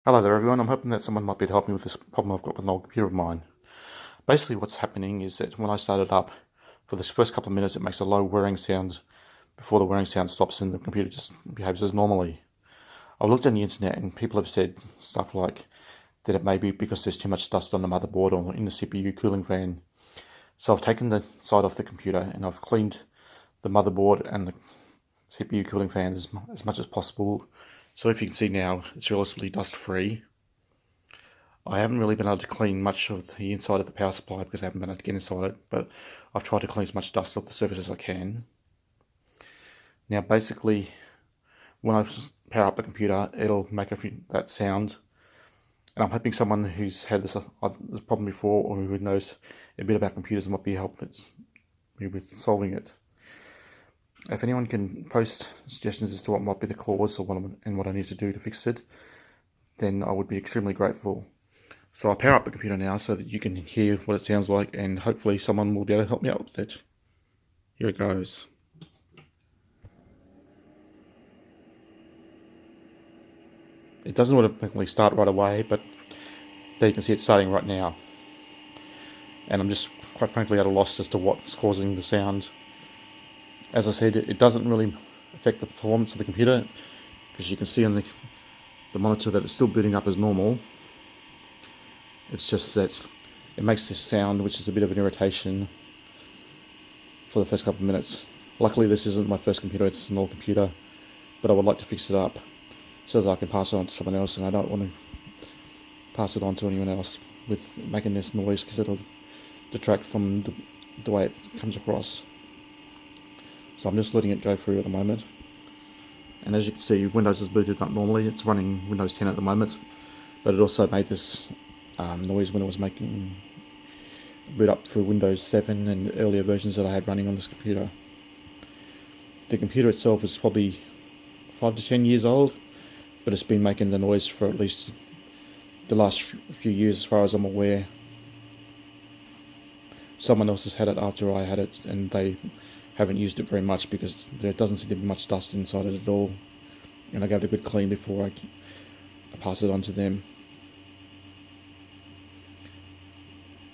Hello there everyone, I'm hoping that someone might be able to help me with this problem I've got with an old computer of mine. Basically what's happening is that when I start it up, for the first couple of minutes it makes a low whirring sound before the whirring sound stops and the computer just behaves as normally. I've looked on the internet and people have said stuff like that it may be because there's too much dust on the motherboard or in the CPU cooling fan. So I've taken the side off the computer and I've cleaned the motherboard and the CPU cooling fan as much as possible. So if you can see now, it's relatively dust free. I haven't really been able to clean much of the inside of the power supply because I haven't been able to get inside it, but I've tried to clean as much dust off the surface as I can. Now basically, when I power up the computer, it'll make that sound, and I'm hoping someone who's had this problem before or who knows a bit about computers might be help me with solving it. If anyone can post suggestions as to what might be the cause or what I need to do to fix it, then I would be extremely grateful. So I'll power up the computer now so that you can hear what it sounds like, and hopefully someone will be able to help me out with it. Here it goes. It doesn't automatically start right away, but there you can see it starting right now. And I'm just quite frankly at a loss as to what's causing the sound. As I said, it doesn't really affect the performance of the computer, because you can see on the monitor that it's still booting up as normal. It's just that it makes this sound, which is a bit of an irritation for the first couple of minutes. Luckily this isn't my first computer, it's an old computer, but I would like to fix it up so that I can pass it on to someone else, and I don't want to pass it on to anyone else with making this noise because it'll detract from the way it comes across. So I'm just letting it go through at the moment. And as you can see, Windows is booted up normally. It's running Windows 10 at the moment, but it also made this noise when it was making boot up through Windows 7 and earlier versions that I had running on this computer. The computer itself is probably 5 to 10 years old, but it's been making the noise for at least the last few years as far as I'm aware. Someone else has had it after I had it, and they haven't used it very much because there doesn't seem to be much dust inside it at all, and I gave it a good clean before I pass it on to them.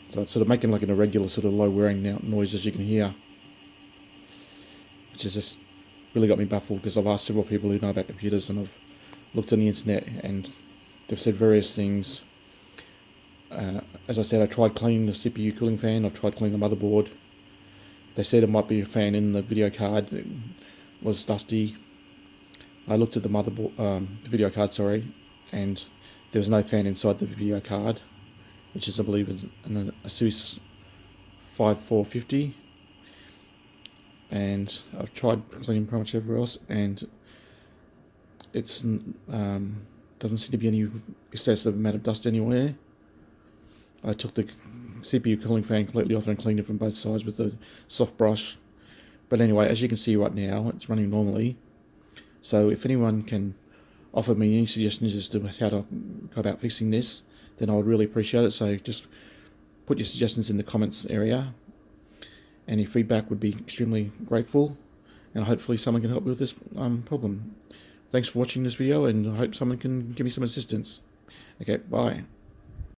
So it's sort of making like an irregular sort of low whirring noise, as you can hear, which has just really got me baffled because I've asked several people who know about computers and I've looked on the internet and they've said various things. As I said, I tried cleaning the CPU cooling fan, I've tried cleaning the motherboard. They said it might be a fan in the video card that was dusty. I looked at the motherboard, the video card, sorry, and there was no fan inside the video card, which is, I believe, is an Asus 5450. And I've tried cleaning pretty much everywhere else, and it's doesn't seem to be any excessive amount of dust anywhere. I took the CPU cooling fan completely off and cleaned it from both sides with a soft brush. But anyway, as you can see right now, it's running normally. So if anyone can offer me any suggestions as to how to go about fixing this, then I would really appreciate it. So just put your suggestions in the comments area. Any feedback would be extremely grateful, and hopefully someone can help me with this problem. Thanks for watching this video, and I hope someone can give me some assistance. Okay, bye.